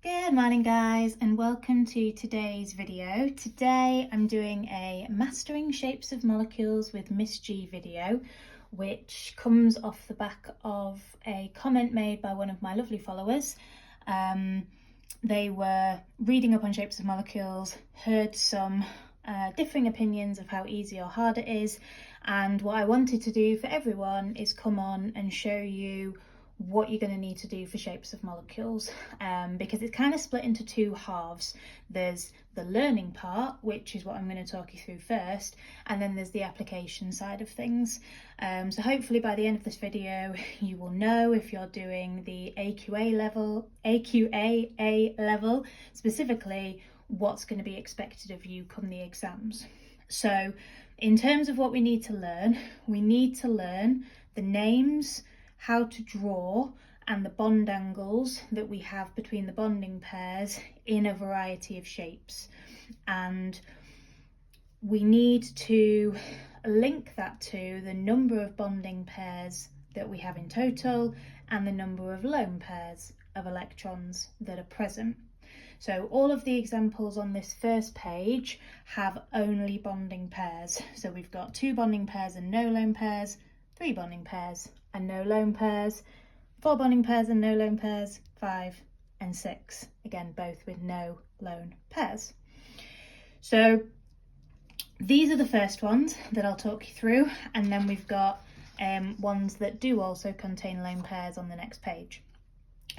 Good morning guys, and welcome to today's video. Today I'm doing a Mastering Shapes of Molecules with Miss G video, which comes off the back of a comment made by one of my lovely followers. They were reading up on shapes of molecules, heard some differing opinions of how easy or hard it is, and what I wanted to do for everyone is come on and show you what you're going to need to do for shapes of molecules, because it's kind of split into two halves. There's the learning part, which is what I'm going to talk you through first, and then there's the application side of things. So hopefully by the end of this video you will know if you're doing the AQAA level, specifically what's going to be expected of you come the exams. So in terms of what we need to learn the names, how to draw, and the bond angles that we have between the bonding pairs in a variety of shapes. And we need to link that to the number of bonding pairs that we have in total and the number of lone pairs of electrons that are present. So all of the examples on this first page have only bonding pairs. So we've got 2 bonding pairs and no lone pairs, 3 bonding pairs and no lone pairs, 4 bonding pairs and no lone pairs, 5 and 6, again both with no lone pairs. So these are the first ones that I'll talk you through, and then we've got ones that do also contain lone pairs on the next page.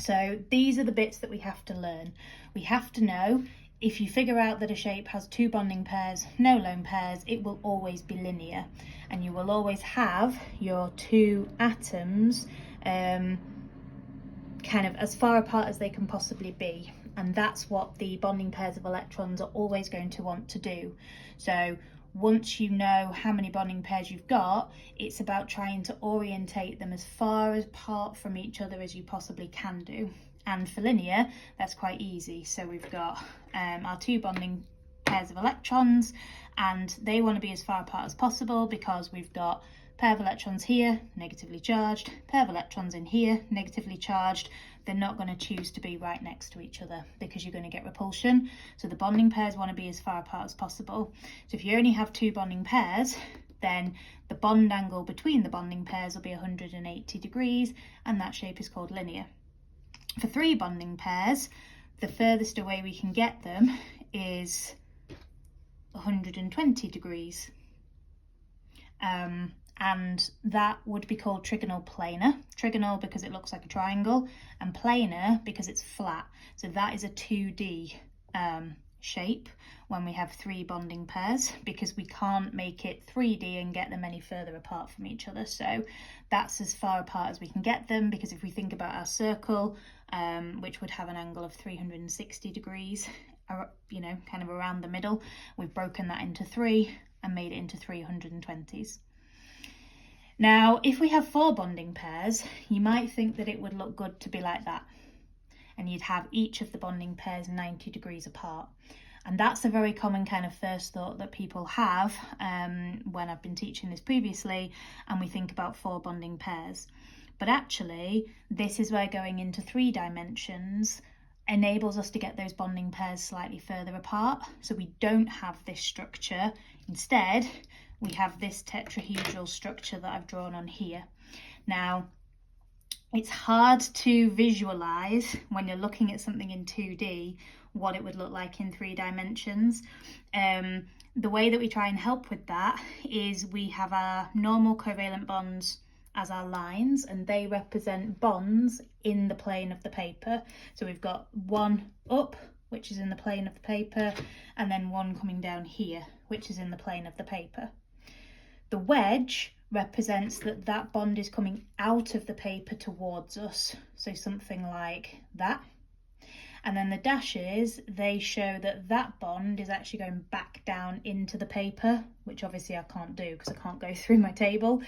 So these are the bits that we have to learn. We have to know if you figure out that a shape has 2 bonding pairs, no lone pairs, it will always be linear, and you will always have your 2 atoms kind of as far apart as they can possibly be, and that's what the bonding pairs of electrons are always going to want to do. So once you know how many bonding pairs you've got, it's about trying to orientate them as far apart from each other as you possibly can do. And for linear, that's quite easy. So we've got our 2 bonding pairs of electrons, and they want to be as far apart as possible because we've got a pair of electrons here, negatively charged, pair of electrons in here, negatively charged. They're not going to choose to be right next to each other because you're going to get repulsion. So the bonding pairs want to be as far apart as possible. So if you only have 2 bonding pairs, then the bond angle between the bonding pairs will be 180 degrees, and that shape is called linear. For 3 bonding pairs, the furthest away we can get them is 120 degrees. And that would be called trigonal planar. Trigonal because it looks like a triangle, and planar because it's flat. So that is a 2D shape when we have 3 bonding pairs, because we can't make it 3D and get them any further apart from each other. So that's as far apart as we can get them, because if we think about our circle, which would have an angle of 360 degrees, you know, kind of around the middle, we've broken that into 3 and made it into 320s. Now, if we have 4 bonding pairs, you might think that it would look good to be like that, and you'd have each of the bonding pairs 90 degrees apart. And that's a very common kind of first thought that people have when I've been teaching this previously, and we think about 4 bonding pairs. But actually, this is where going into 3 dimensions enables us to get those bonding pairs slightly further apart. So we don't have this structure. Instead, we have this tetrahedral structure that I've drawn on here. Now, it's hard to visualize when you're looking at something in 2D what it would look like in 3 dimensions. The way that we try and help with that is we have our normal covalent bonds as our lines, and they represent bonds in the plane of the paper. So we've got one up, which is in the plane of the paper, and then one coming down here, which is in the plane of the paper. The wedge represents that bond is coming out of the paper towards us, so something like that. And then the dashes, they show that bond is actually going back down into the paper, which obviously I can't do because I can't go through my table.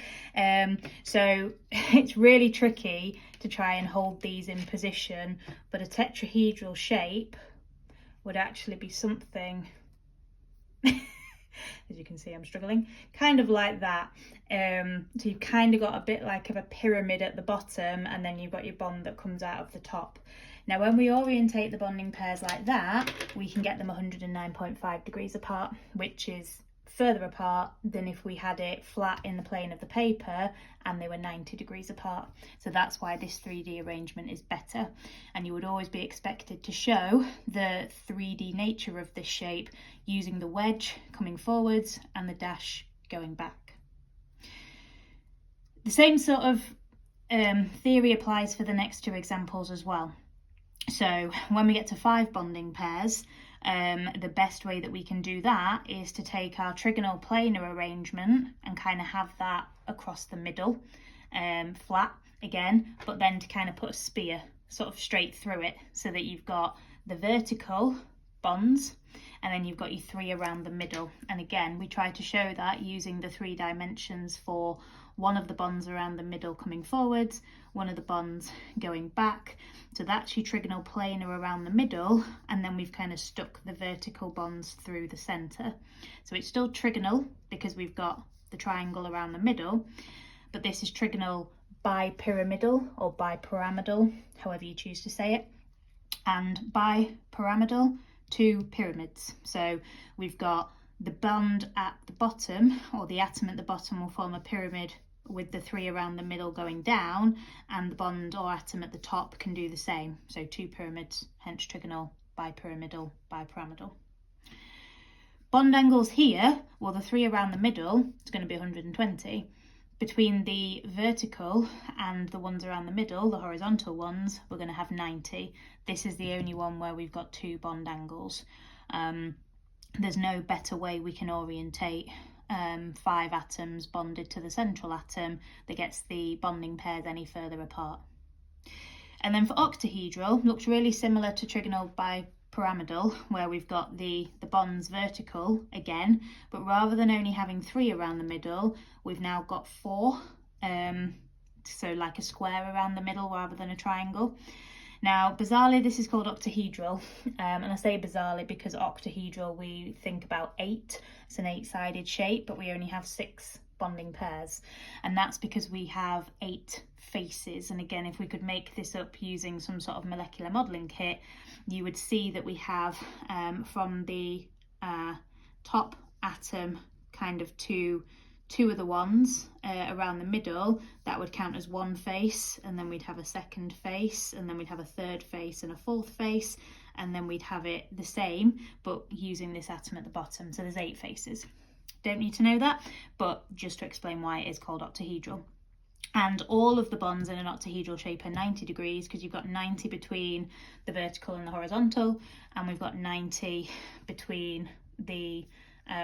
So it's really tricky to try and hold these in position, but a tetrahedral shape would actually be something as you can see I'm struggling, kind of like that. So you've kind of got a bit like of a pyramid at the bottom, and then you've got your bond that comes out of the top. Now when we orientate the bonding pairs like that, we can get them 109.5 degrees apart, which is further apart than if we had it flat in the plane of the paper and they were 90 degrees apart. So that's why this 3D arrangement is better, and you would always be expected to show the 3D nature of this shape using the wedge coming forwards and the dash going back. The same sort of theory applies for the next two examples as well. So when we get to 5 bonding pairs, the best way that we can do that is to take our trigonal planar arrangement and kind of have that across the middle, flat again, but then to kind of put a spear sort of straight through it, so that you've got the vertical bonds and then you've got your 3 around the middle. And again, we try to show that using the 3 dimensions for one of the bonds around the middle coming forwards, one of the bonds going back. So that's your trigonal planar around the middle, and then we've kind of stuck the vertical bonds through the centre. So it's still trigonal because we've got the triangle around the middle, but this is trigonal bipyramidal or bipyramidal, however you choose to say it, and bipyramidal 2 pyramids. So we've got the bond at the bottom, or the atom at the bottom, will form a pyramid with the 3 around the middle going down, and the bond or atom at the top can do the same. So 2 pyramids, hence trigonal, bipyramidal, bipyramidal. Bond angles here, well, the 3 around the middle is going to be 120. Between the vertical and the ones around the middle, the horizontal ones, we're going to have 90. This is the only one where we've got 2 bond angles. There's no better way we can orientate 5 atoms bonded to the central atom that gets the bonding pairs any further apart. And then for octahedral, looks really similar to trigonal bipyramidal, where we've got the bonds vertical again, but rather than only having 3 around the middle, we've now got 4, so like a square around the middle rather than a triangle. Now, bizarrely, this is called octahedral, and I say bizarrely because octahedral, we think about 8, it's an 8-sided shape, but we only have 6 bonding pairs, and that's because we have 8 faces. And again, if we could make this up using some sort of molecular modelling kit, you would see that we have from the top atom kind of two of the ones around the middle, that would count as 1 face, and then we'd have a second face, and then we'd have a third face and a fourth face, and then we'd have it the same but using this atom at the bottom. So there's 8 faces. Don't need to know that, but just to explain why it is called octahedral. And all of the bonds in an octahedral shape are 90 degrees because you've got 90 between the vertical and the horizontal, and we've got 90 between the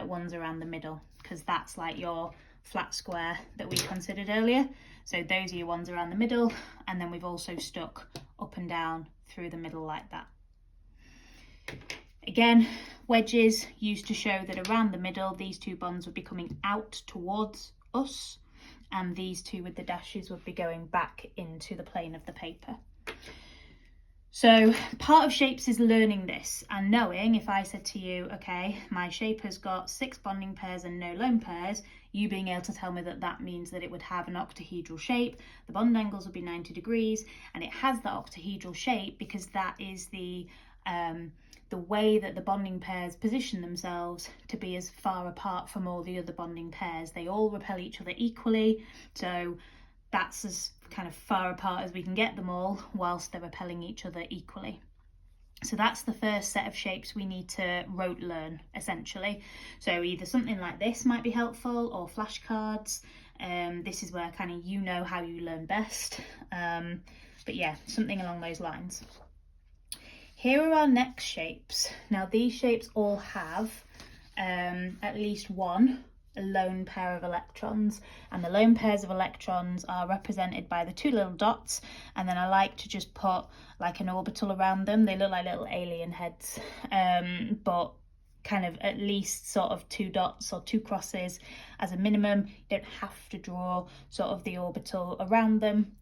ones around the middle, because that's like your flat square that we considered earlier. So those are your ones around the middle, and then we've also stuck up and down through the middle like that. Again, wedges used to show that around the middle these 2 bonds would be coming out towards us, and these 2 with the dashes would be going back into the plane of the paper. So part of shapes is learning this and knowing, if I said to you, okay, my shape has got 6 bonding pairs and no lone pairs, you being able to tell me that that means that it would have an octahedral shape, the bond angles would be 90 degrees, and it has the octahedral shape because that is the way that the bonding pairs position themselves to be as far apart from all the other bonding pairs. They all repel each other equally, so that's as kind of far apart as we can get them all whilst they're repelling each other equally. So that's the first set of shapes we need to rote learn, essentially. So either something like this might be helpful, or flashcards. This is where kind of you know how you learn best. But yeah, something along those lines. Here are our next shapes. Now these shapes all have at least one lone pair of electrons, and the lone pairs of electrons are represented by the 2 little dots, and then I like to just put like an orbital around them. They look like little alien heads, but kind of at least sort of 2 dots or 2 crosses as a minimum. You don't have to draw sort of the orbital around them,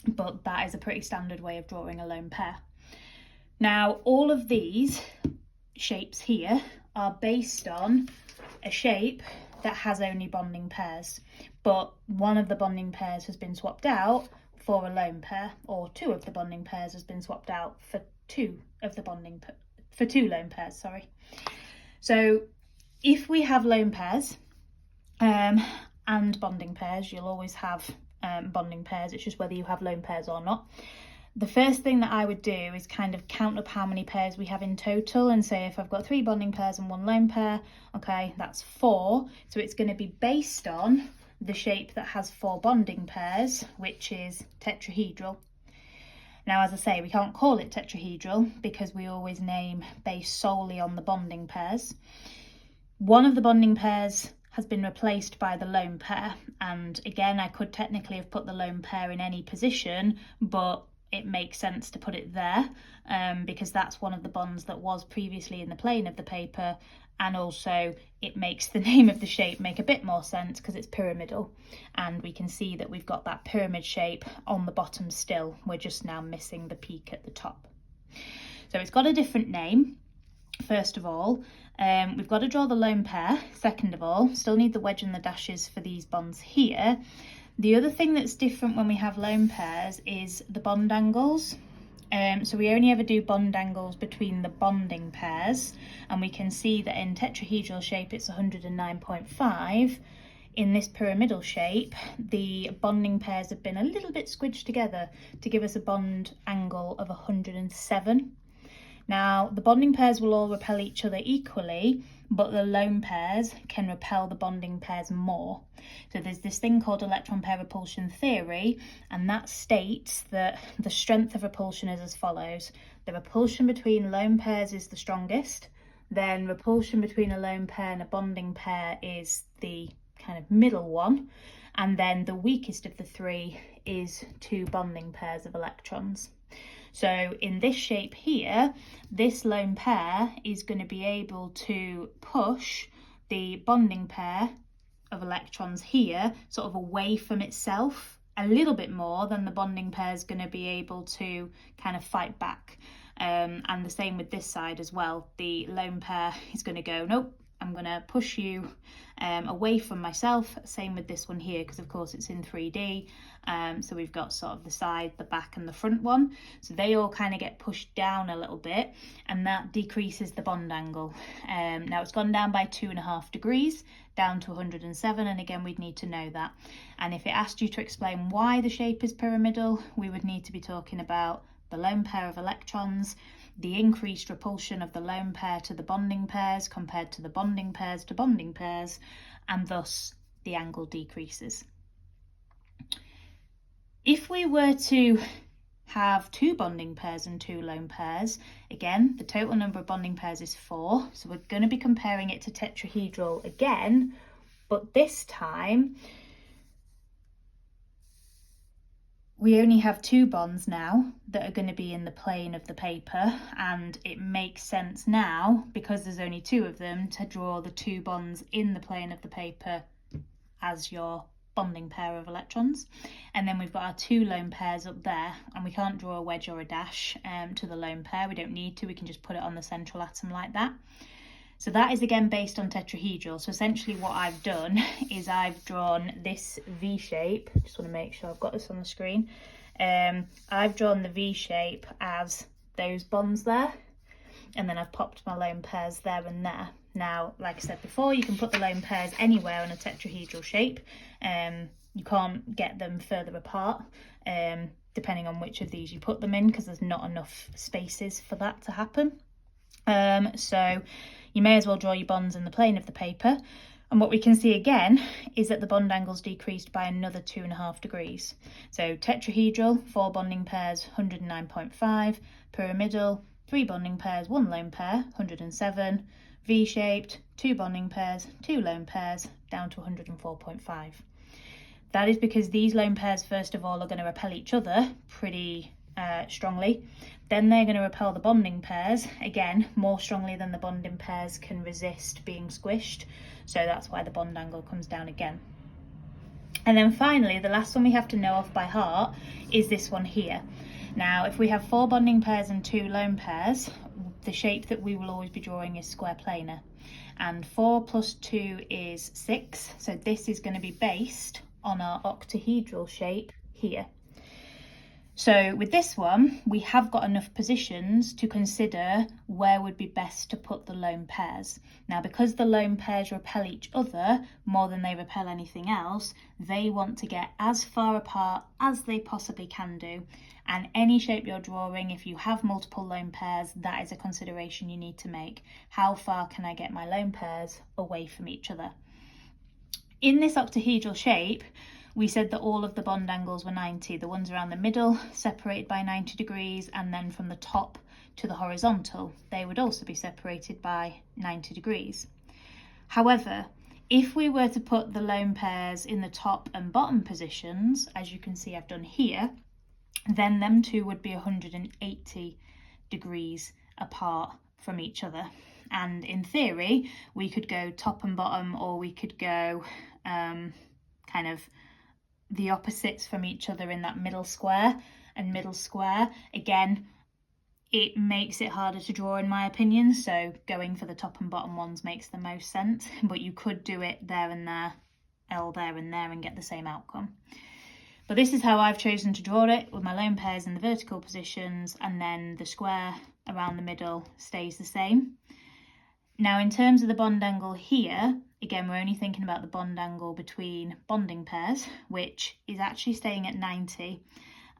but that is a pretty standard way of drawing a lone pair. Now all of these shapes here are based on a shape that has only bonding pairs, but one of the bonding pairs has been swapped out for a lone pair, or two of the bonding pairs has been swapped out for two lone pairs, sorry. So if we have lone pairs and bonding pairs, you'll always have bonding pairs, it's just whether you have lone pairs or not. The first thing that I would do is kind of count up how many pairs we have in total and say if I've got 3 bonding pairs and 1 lone pair, okay, that's 4. So it's going to be based on the shape that has 4 bonding pairs, which is tetrahedral. Now, as I say, we can't call it tetrahedral because we always name based solely on the bonding pairs. One of the bonding pairs has been replaced by the lone pair, and again, I could technically have put the lone pair in any position, but it makes sense to put it there because that's one of the bonds that was previously in the plane of the paper, and also it makes the name of the shape make a bit more sense because it's pyramidal, and we can see that we've got that pyramid shape on the bottom still. We're just now missing the peak at the top. So it's got a different name. First of all, we've got to draw the lone pair. Second of all, still need the wedge and the dashes for these bonds here. The other thing that's different when we have lone pairs is the bond angles. So we only ever do bond angles between the bonding pairs, and we can see that in tetrahedral shape it's 109.5. In this pyramidal shape, the bonding pairs have been a little bit squidged together to give us a bond angle of 107. Now, the bonding pairs will all repel each other equally, but the lone pairs can repel the bonding pairs more. So there's this thing called electron pair repulsion theory, and that states that the strength of repulsion is as follows. The repulsion between lone pairs is the strongest, then repulsion between a lone pair and a bonding pair is the kind of middle one, and then the weakest of the three is 2 bonding pairs of electrons. So in this shape here, this lone pair is going to be able to push the bonding pair of electrons here sort of away from itself a little bit more than the bonding pair is going to be able to kind of fight back. And the same with this side as well. The lone pair is going to go, nope, I'm going to push you away from myself. Same with this one here, because of course it's in 3D. So we've got sort of the side, the back and the front one. So they all kind of get pushed down a little bit, and that decreases the bond angle. Now it's gone down by 2.5 degrees, down to 107. And again, we'd need to know that. And if it asked you to explain why the shape is pyramidal, we would need to be talking about the lone pair of electrons, the increased repulsion of the lone pair to the bonding pairs compared to the bonding pairs to bonding pairs, and thus the angle decreases. If we were to have 2 bonding pairs and 2 lone pairs, again, the total number of bonding pairs is 4, so we're going to be comparing it to tetrahedral again, but this time we only have 2 bonds now that are going to be in the plane of the paper, and it makes sense now, because there's only 2 of them, to draw the 2 bonds in the plane of the paper as your bonding pair of electrons. And then we've got our 2 lone pairs up there, and we can't draw a wedge or a dash to the lone pair. We don't need to, we can just put it on the central atom like that. So that is again based on tetrahedral. So essentially what I've done is I've drawn this V shape. Just want to make sure I've got this on the screen. I've drawn the V shape as those bonds there, and then I've popped my lone pairs there and there. Now, like I said before, you can put the lone pairs anywhere on a tetrahedral shape. You can't get them further apart, depending on which of these you put them in, because there's not enough spaces for that to happen. So you may as well draw your bonds in the plane of the paper. And what we can see again is that the bond angle's decreased by another 2.5 degrees. So tetrahedral, 4 bonding pairs, 109.5. Pyramidal, 3 bonding pairs, 1 lone pair, 107. V-shaped, 2 bonding pairs, 2 lone pairs, down to 104.5. That is because these lone pairs, first of all, are going to repel each other pretty strongly. Then they're going to repel the bonding pairs, again, more strongly than the bonding pairs can resist being squished. So that's why the bond angle comes down again. And then finally, the last one we have to know off by heart is this one here. Now, if we have 4 bonding pairs and 2 lone pairs, the shape that we will always be drawing is square planar. And 4 plus 2 is 6. So this is going to be based on our octahedral shape here. So with this one, we have got enough positions to consider where would be best to put the lone pairs. Now, because the lone pairs repel each other more than they repel anything else, they want to get as far apart as they possibly can do. And any shape you're drawing, if you have multiple lone pairs, that is a consideration you need to make. How far can I get my lone pairs away from each other? In this octahedral shape, we said that all of the bond angles were 90, the ones around the middle separated by 90 degrees, and then from the top to the horizontal, they would also be separated by 90 degrees. However, if we were to put the lone pairs in the top and bottom positions, as you can see I've done here, then them two would be 180 degrees apart from each other. And in theory, we could go top and bottom, or we could go kind of the opposites from each other in that middle square and middle square. Again, it makes it harder to draw in my opinion, so going for the top and bottom ones makes the most sense, but you could do it there and there, L there and there, and get the same outcome. But this is how I've chosen to draw it, with my lone pairs in the vertical positions, and then the square around the middle stays the same. Now, in terms of the bond angle here, again, we're only thinking about the bond angle between bonding pairs, which is actually staying at 90.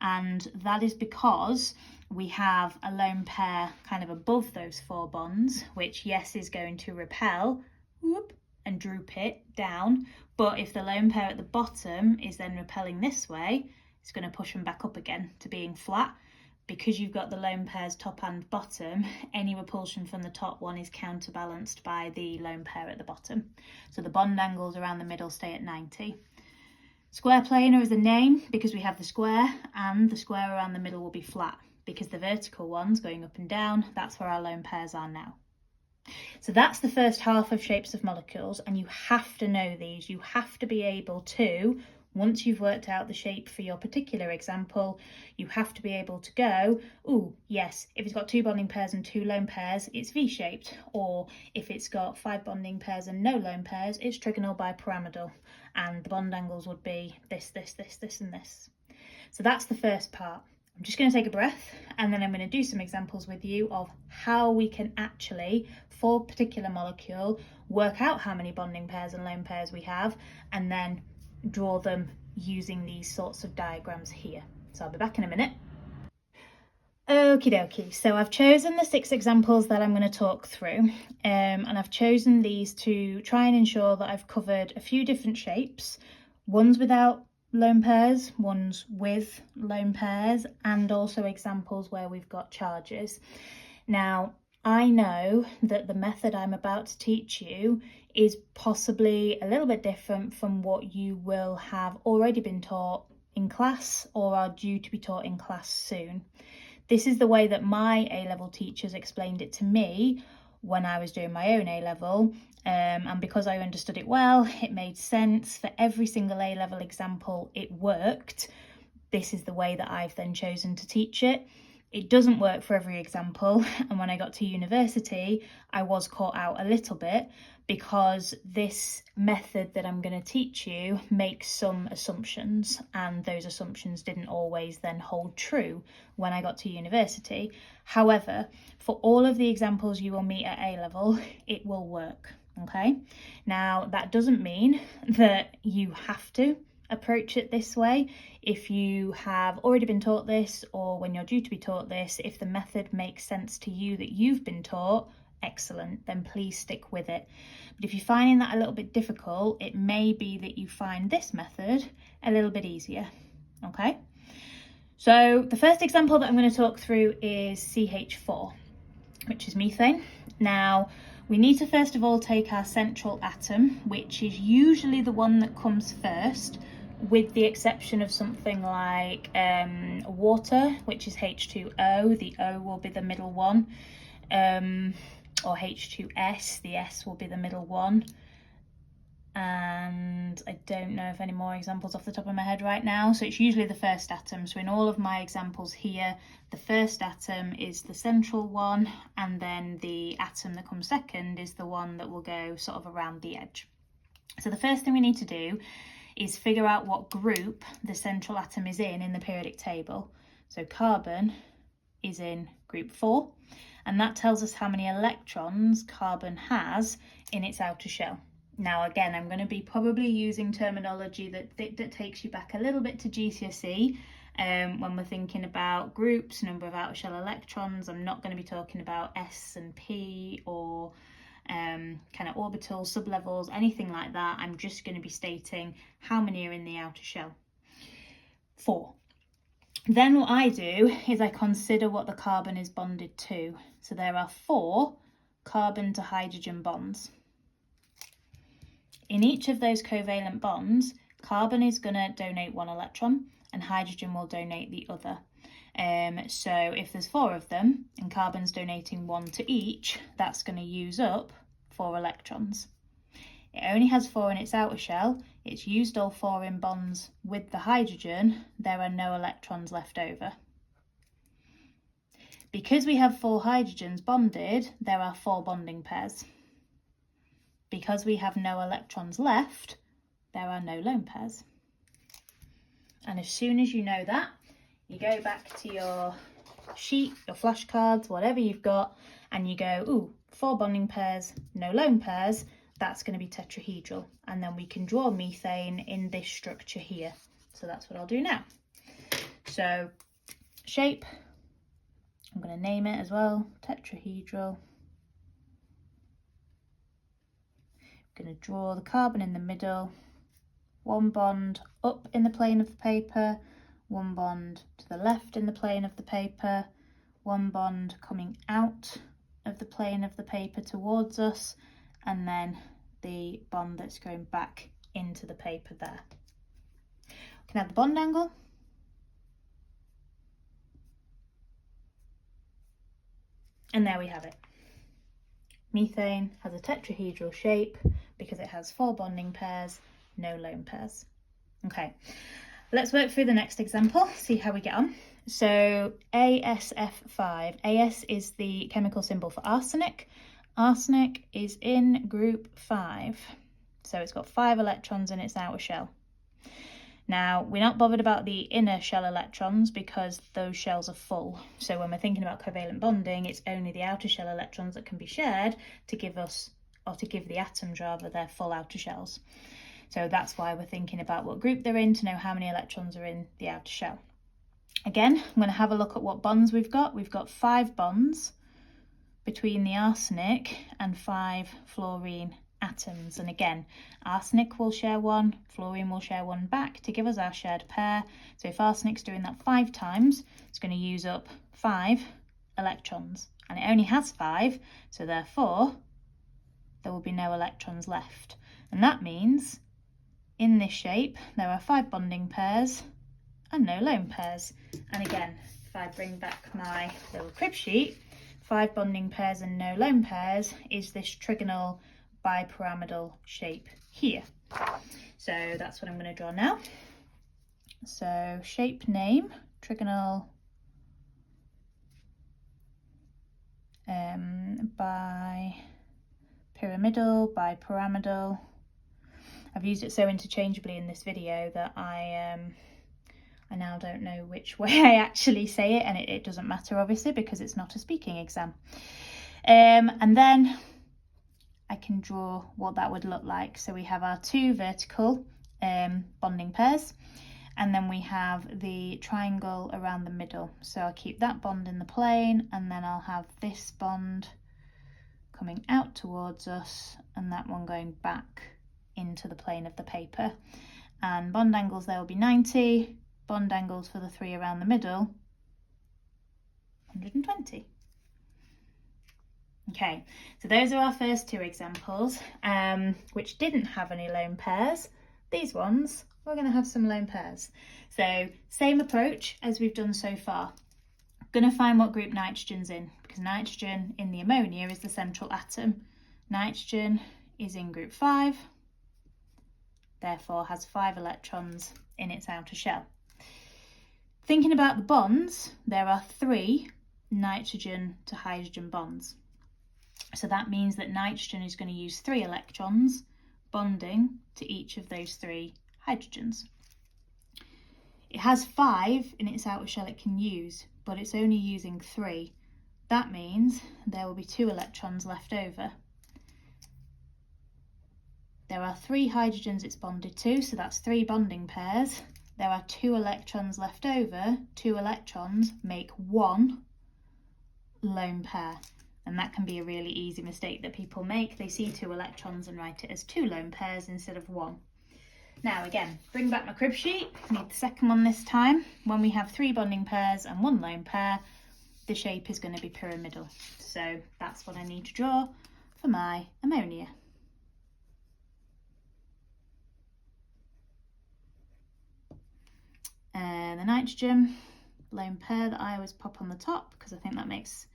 And that is because we have a lone pair kind of above those four bonds, which, yes, is going to repel, whoop, and droop it down. But if the lone pair at the bottom is then repelling this way, it's going to push them back up again to being flat. Because you've got the lone pairs top and bottom, any repulsion from the top one is counterbalanced by the lone pair at the bottom. So the bond angles around the middle stay at 90. Square planar is the name because we have the square, and the square around the middle will be flat because the vertical ones going up and down, that's where our lone pairs are now. So that's the first half of shapes of molecules, and you have to know these. You have to be able to, once you've worked out the shape for your particular example, you have to be able to go, oh yes, if it's got two bonding pairs and two lone pairs, it's V-shaped. Or if it's got 5 bonding pairs and no lone pairs, it's trigonal bipyramidal. And the bond angles would be this, this, this, this, and this. So that's the first part. I'm just going to take a breath, and then I'm going to do some examples with you of how we can actually, for a particular molecule, work out how many bonding pairs and lone pairs we have, and then draw them using these sorts of diagrams here. So I'll be back in a minute. Okie dokie, so I've chosen the 6 examples that I'm going to talk through, and I've chosen these to try and ensure that I've covered a few different shapes, ones without lone pairs, ones with lone pairs, and also examples where we've got charges. Now, I know that the method I'm about to teach you is possibly a little bit different from what you will have already been taught in class or are due to be taught in class soon. This is the way that my A-level teachers explained it to me when I was doing my own A-level, and because I understood it well, it made sense. For every single A-level example, it worked. This is the way that I've then chosen to teach it. It doesn't work for every example, and when I got to university, I was caught out a little bit because this method that I'm going to teach you makes some assumptions, and those assumptions didn't always then hold true when I got to university. However, for all of the examples you will meet at A-level, it will work, okay? Now, that doesn't mean that you have to approach it this way. If you have already been taught this, or when you're due to be taught this, if the method makes sense to you that you've been taught, excellent, then please stick with it. But if you're finding that a little bit difficult, it may be that you find this method a little bit easier, okay? So the first example that I'm going to talk through is CH4, which is methane. Now, we need to first of all take our central atom, which is usually the one that comes first, with the exception of something like water, which is H2O. The O will be the middle one, or H2S, the S will be the middle one. And I don't know of any more examples off the top of my head right now. So it's usually the first atom. So in all of my examples here, the first atom is the central one, and then the atom that comes second is the one that will go sort of around the edge. So the first thing we need to do is figure out what group the central atom is in the periodic table. So carbon is in group 4, and that tells us how many electrons carbon has in its outer shell. Now again, I'm going to be probably using terminology that takes you back a little bit to GCSE when we're thinking about groups, number of outer shell electrons. I'm not going to be talking about S and P or kind of orbitals, sublevels, anything like that. I'm just going to be stating how many are in the outer shell. 4. Then what I do is I consider what the carbon is bonded to. So there are 4 carbon to hydrogen bonds. In each of those covalent bonds, carbon is going to donate 1 electron and hydrogen will donate the other. So if there's 4 of them and carbon's donating 1 to each, that's going to use up 4 electrons. It only has 4 in its outer shell. It's used all 4 in bonds with the hydrogen. There are no electrons left over. Because we have 4 hydrogens bonded, there are 4 bonding pairs. Because we have no electrons left, there are no lone pairs. And as soon as you know that, you go back to your sheet, your flashcards, whatever you've got, and you go, ooh, 4 bonding pairs, no lone pairs. That's going to be tetrahedral, and then we can draw methane in this structure here. So that's what I'll do now. So shape, I'm going to name it as well, tetrahedral. I'm going to draw the carbon in the middle, 1 bond up in the plane of the paper, 1 bond to the left in the plane of the paper, 1 bond coming out of the plane of the paper towards us, and then the bond that's going back into the paper there. We can add the bond angle. And there we have it. Methane has a tetrahedral shape because it has 4 bonding pairs, no lone pairs. Okay, let's work through the next example, see how we get on. So ASF5, AS is the chemical symbol for arsenic. Arsenic is in group 5, so it's got 5 electrons in its outer shell. Now, we're not bothered about the inner shell electrons because those shells are full. So when we're thinking about covalent bonding, it's only the outer shell electrons that can be shared to give us, or to give the atoms rather, their full outer shells. So that's why we're thinking about what group they're in to know how many electrons are in the outer shell. Again, I'm going to have a look at what bonds we've got. We've got 5 bonds between the arsenic and 5 fluorine atoms. And again, arsenic will share 1, fluorine will share 1 back to give us our shared pair. So if arsenic's doing that 5 times, it's going to use up 5 electrons. And it only has 5, so therefore there will be no electrons left. And that means in this shape there are 5 bonding pairs and no lone pairs. And again, if I bring back my little crib sheet, 5 bonding pairs and no lone pairs is this trigonal bipyramidal shape here. So that's what I'm going to draw now. So shape name, trigonal bipyramidal. I've used it so interchangeably in this video that I now don't know which way I actually say it, and it doesn't matter obviously because it's not a speaking exam. And then I can draw what that would look like. So we have our 2 vertical bonding pairs, and then we have the triangle around the middle. So I'll keep that bond in the plane, and then I'll have this bond coming out towards us and that one going back into the plane of the paper. And bond angles there will be 90, bond angles for the 3 around the middle, 120. Okay, so those are our first 2 examples, which didn't have any lone pairs. These ones, we're going to have some lone pairs. So same approach as we've done so far. Going to find what group nitrogen's in, because nitrogen in the ammonia is the central atom. Nitrogen is in group 5, therefore has 5 electrons in its outer shell. Thinking about the bonds, there are 3 nitrogen to hydrogen bonds. So that means that nitrogen is going to use 3 electrons bonding to each of those 3 hydrogens. It has 5 in its outer shell it can use, but it's only using 3. That means there will be 2 electrons left over. There are 3 hydrogens it's bonded to, so that's 3 bonding pairs. There are 2 electrons left over. 2 electrons make 1 lone pair. And that can be a really easy mistake that people make. They see 2 electrons and write it as 2 lone pairs instead of 1. Now again, bring back my crib sheet. I need the second one this time. When we have 3 bonding pairs and 1 lone pair, the shape is going to be pyramidal. So that's what I need to draw for my ammonia. The nitrogen lone pair that I always pop on the top because I think that makes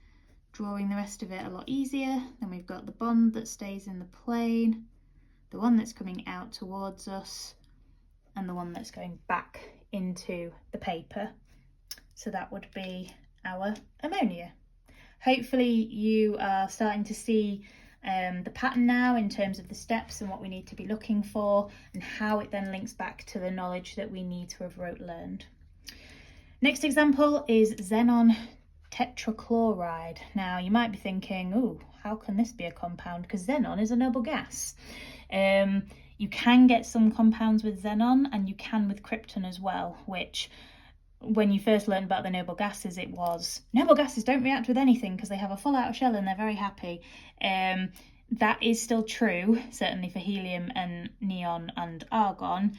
drawing the rest of it a lot easier. Then we've got the bond that stays in the plane, the one that's coming out towards us, and the one that's going back into the paper. So that would be our ammonia. Hopefully you are starting to see the pattern now in terms of the steps and what we need to be looking for, and how it then links back to the knowledge that we need to have learned. Next example is xenon tetrachloride. Now you might be thinking, oh, how can this be a compound? Because xenon is a noble gas. You can get some compounds with xenon, and you can with krypton as well, which when you first learned about the noble gases, it was noble gases don't react with anything because they have a full outer shell and they're very happy. That is still true, certainly for helium and neon and argon.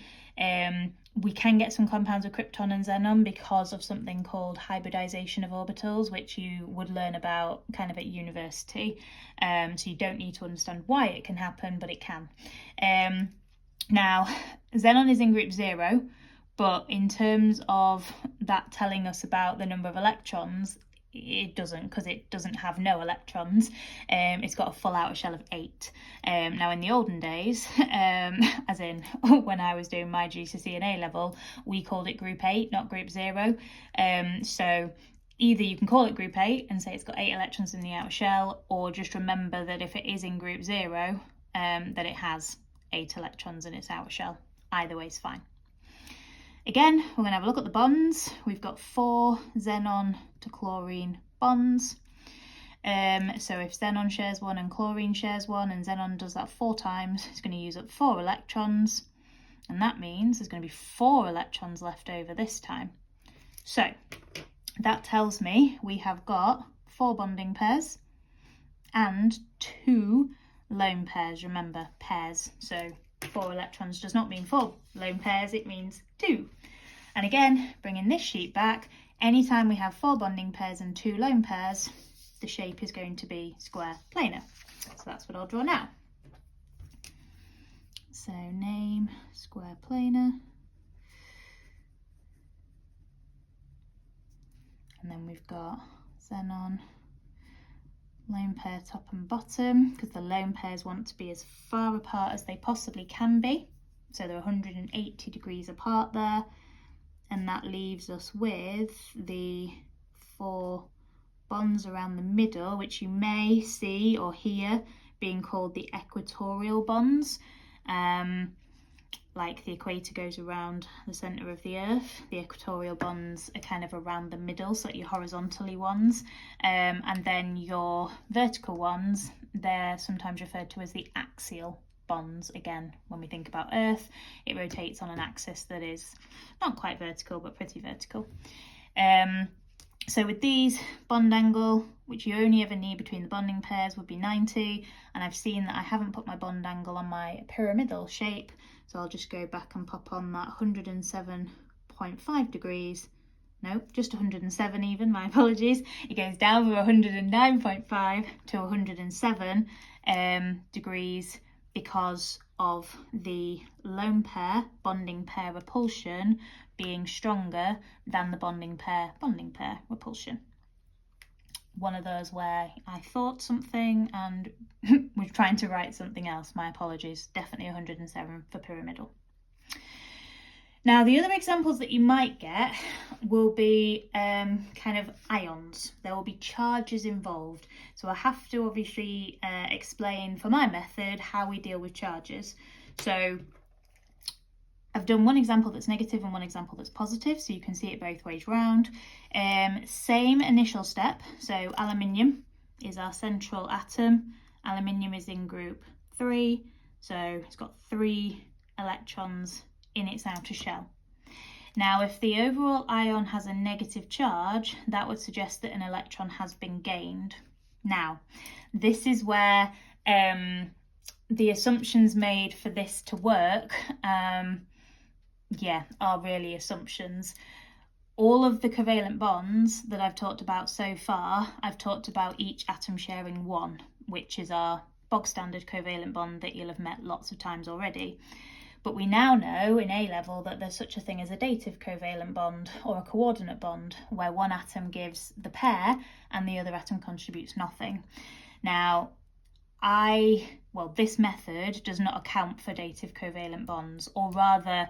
We can get some compounds of krypton and xenon because of something called hybridization of orbitals, which you would learn about kind of at university. So you don't need to understand why it can happen, but it can. Now, xenon is in group 0, but in terms of that telling us about the number of electrons, it doesn't, because it doesn't have no electrons. It's got a full outer shell of 8. Now in the olden days, as in when I was doing my GCSE and A level, we called it group 8, not group 0. So either you can call it group 8 and say it's got 8 electrons in the outer shell, or just remember that if it is in group 0, that it has 8 electrons in its outer shell. Either way is fine. Again, we're going to have a look at the bonds. We've got 4 xenon to chlorine bonds. So if xenon shares 1 and chlorine shares 1, and xenon does that 4 times, it's going to use up 4 electrons. And that means there's going to be 4 electrons left over this time. So that tells me we have got 4 bonding pairs and 2 lone pairs. Remember, pairs. So 4 electrons does not mean 4 lone pairs, it means 2. And again, bringing this sheet back, anytime we have 4 bonding pairs and 2 lone pairs, the shape is going to be square planar. So that's what I'll draw now. So name, square planar. And then we've got xenon, lone pair top and bottom, because the lone pairs want to be as far apart as they possibly can be. So they're 180 degrees apart there. And that leaves us with the 4 bonds around the middle, which you may see or hear being called the equatorial bonds. Like the equator goes around the centre of the earth, the equatorial bonds are kind of around the middle, so your horizontally ones. And then your vertical ones, they're sometimes referred to as the axial bonds. Again, when we think about Earth, it rotates on an axis that is not quite vertical, but pretty vertical. So with these, bond angle, which you only ever need between the bonding pairs, would be 90. And I've seen that I haven't put my bond angle on my pyramidal shape, so I'll just go back and pop on that 107.5 degrees. No, just 107 even, my apologies. It goes down from 109.5 to 107 degrees because of the lone pair bonding pair repulsion being stronger than the bonding pair repulsion. One of those where I thought something and was trying to write something else. My apologies. Definitely 107 for pyramidal. Now, the other examples that you might get will be kind of ions. There will be charges involved. So I have to obviously explain for my method how we deal with charges. So I've done one example that's negative and one example that's positive, so you can see it both ways round. Same initial step, so aluminium is our central atom. Aluminium is in group 3, so it's got 3 electrons in its outer shell. Now, if the overall ion has a negative charge, that would suggest that an electron has been gained. Now, this is where the assumptions made for this to work, are really assumptions. All of the covalent bonds that I've talked about so far, I've talked about each atom sharing 1, which is our bog standard covalent bond that you'll have met lots of times already. But we now know in A level that there's such a thing as a dative covalent bond or a coordinate bond, where one atom gives the pair and the other atom contributes nothing. Now, this method does not account for dative covalent bonds, or rather,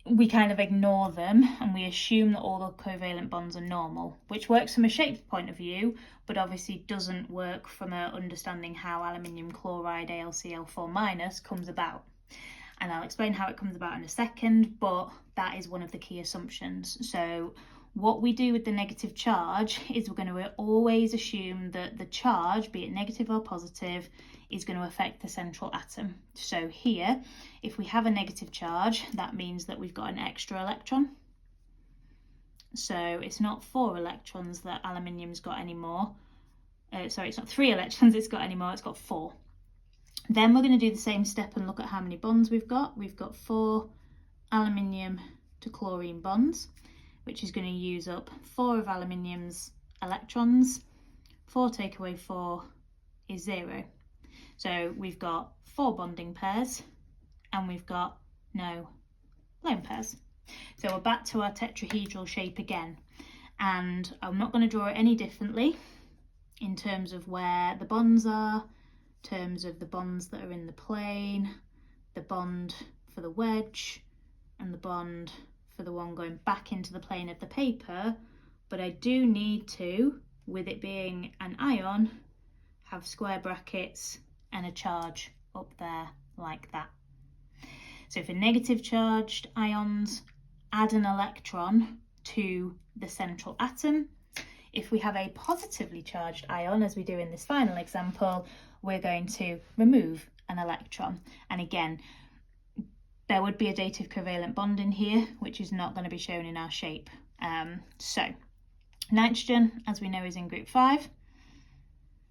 we kind of ignore them and we assume that all the covalent bonds are normal, which works from a shape point of view, but obviously doesn't work from understanding how aluminium chloride AlCl4- comes about. And I'll explain how it comes about in a second, but that is one of the key assumptions. So what we do with the negative charge is we're going to always assume that the charge, be it negative or positive, is going to affect the central atom. So here, if we have a negative charge, that means that we've got an extra electron. So it's not 4 electrons that aluminium's got anymore. It's not 3 electrons it's got anymore, it's got 4. Then we're going to do the same step and look at how many bonds we've got. We've got 4 aluminium to chlorine bonds, which is going to use up 4 of aluminium's electrons. 4 take away 4 is 0. So we've got 4 bonding pairs and we've got no lone pairs. So we're back to our tetrahedral shape again. And I'm not going to draw it any differently in terms of where the bonds are, in terms of the bonds that are in the plane, the bond for the wedge, and the bond for the one going back into the plane of the paper. But I do need to, with it being an ion, have square brackets and a charge up there like that. So for negative charged ions, add an electron to the central atom. If we have a positively charged ion, as we do in this final example, we're going to remove an electron. And again, there would be a dative covalent bond in here, which is not going to be shown in our shape. So nitrogen, as we know, is in group 5.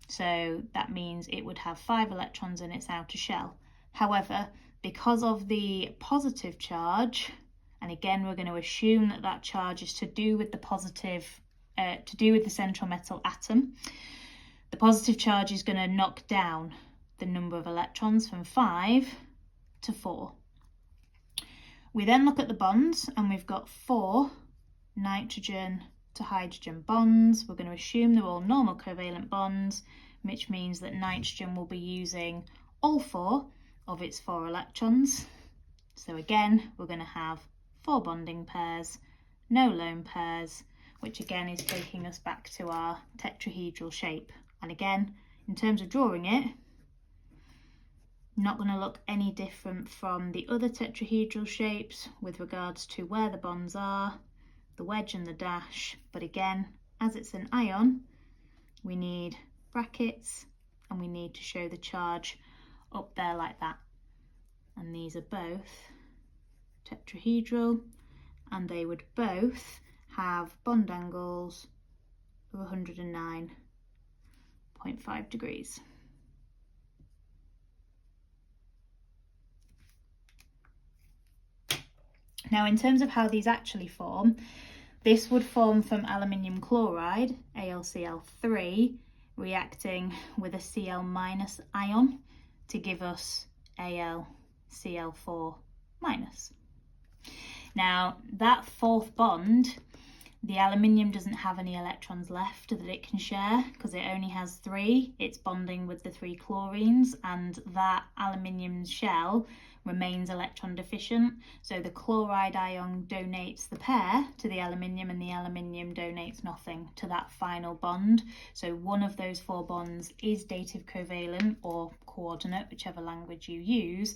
So that means it would have 5 electrons in its outer shell. However, because of the positive charge, and again, we're going to assume that that charge is to do with the central metal atom, the positive charge is going to knock down the number of electrons from 5 to 4. We then look at the bonds and we've got 4 nitrogen to hydrogen bonds. We're going to assume they're all normal covalent bonds, which means that nitrogen will be using all 4 of its 4 electrons. So again, we're going to have 4 bonding pairs, no lone pairs, which again is taking us back to our tetrahedral shape. And again, in terms of drawing it, not going to look any different from the other tetrahedral shapes with regards to where the bonds are, the wedge and the dash. But again, as it's an ion, we need brackets and we need to show the charge up there like that. And these are both tetrahedral, and they would both have bond angles of 109.5 degrees. Now, in terms of how these actually form, this would form from aluminium chloride, AlCl3, reacting with a Cl- ion to give us AlCl4-. Now, that 4th bond, the aluminium doesn't have any electrons left that it can share because it only has 3. It's bonding with the 3 chlorines, and that aluminium shell remains electron deficient. So the chloride ion donates the pair to the aluminium and the aluminium donates nothing to that final bond. So one of those 4 bonds is dative covalent or coordinate, whichever language you use,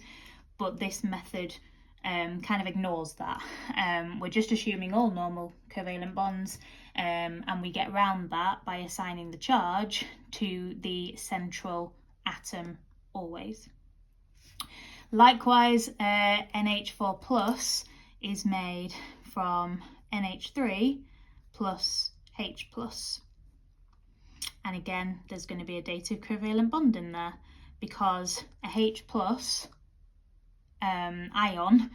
but this method kind of ignores that. We're just assuming all normal covalent bonds, and we get around that by assigning the charge to the central atom always. Likewise, NH4 plus is made from NH3 plus H plus. And again, there's going to be a dative covalent bond in there, because a H plus ion,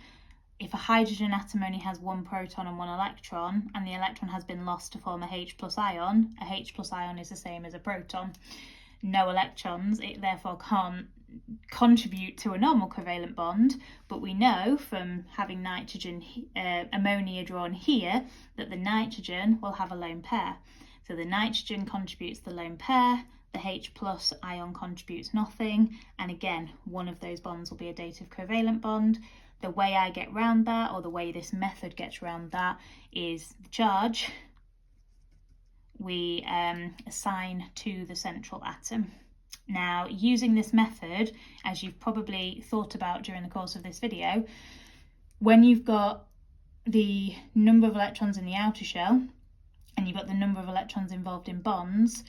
if a hydrogen atom only has one proton and one electron, and the electron has been lost to form a H plus ion, a H plus ion is the same as a proton. No electrons, it therefore can't contribute to a normal covalent bond, but we know from having nitrogen, ammonia drawn here, that the nitrogen will have a lone pair. So the nitrogen contributes the lone pair, the H plus ion contributes nothing, and again, one of those bonds will be a dative covalent bond. The way I get around that, or the way this method gets around that, is the charge we assign to the central atom. Now, using this method, as you've probably thought about during the course of this video, when you've got the number of electrons in the outer shell and you've got the number of electrons involved in bonds,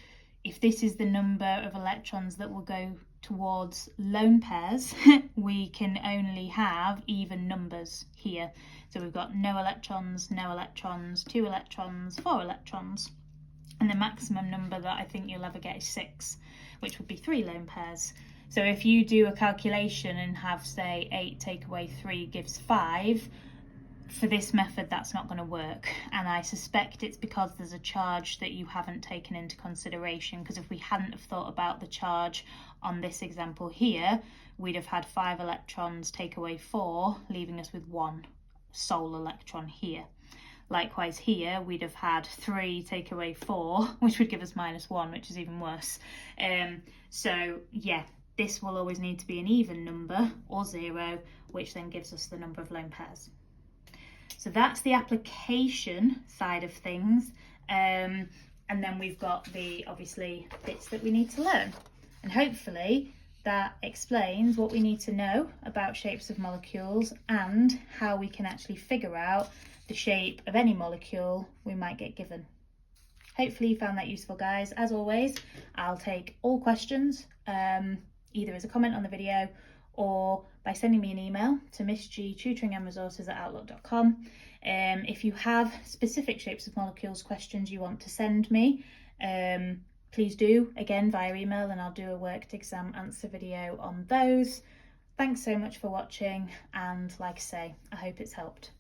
if this is the number of electrons that will go towards lone pairs, we can only have even numbers here. So we've got no electrons, 2 electrons, 4 electrons. And the maximum number that I think you'll ever get is 6, which would be 3 lone pairs. So if you do a calculation and have, say, 8 take away 3 gives 5, for this method that's not going to work. And I suspect it's because there's a charge that you haven't taken into consideration, because if we hadn't have thought about the charge on this example here, we'd have had 5 electrons take away 4, leaving us with 1 sole electron here. Likewise here, we'd have had 3 take away 4, which would give us -1, which is even worse. So yeah, this will always need to be an even number, or 0, which then gives us the number of lone pairs. So that's the application side of things. And then we've got the, obviously, bits that we need to learn. And hopefully that explains what we need to know about shapes of molecules and how we can actually figure out the shape of any molecule we might get given. Hopefully you found that useful, guys. As always, I'll take all questions, either as a comment on the video or by sending me an email to missgtutoringandresources@outlook.com. If you have specific shapes of molecules questions you want to send me, please do, again, via email, and I'll do a worked exam answer video on those. Thanks so much for watching, and like I say, I hope it's helped.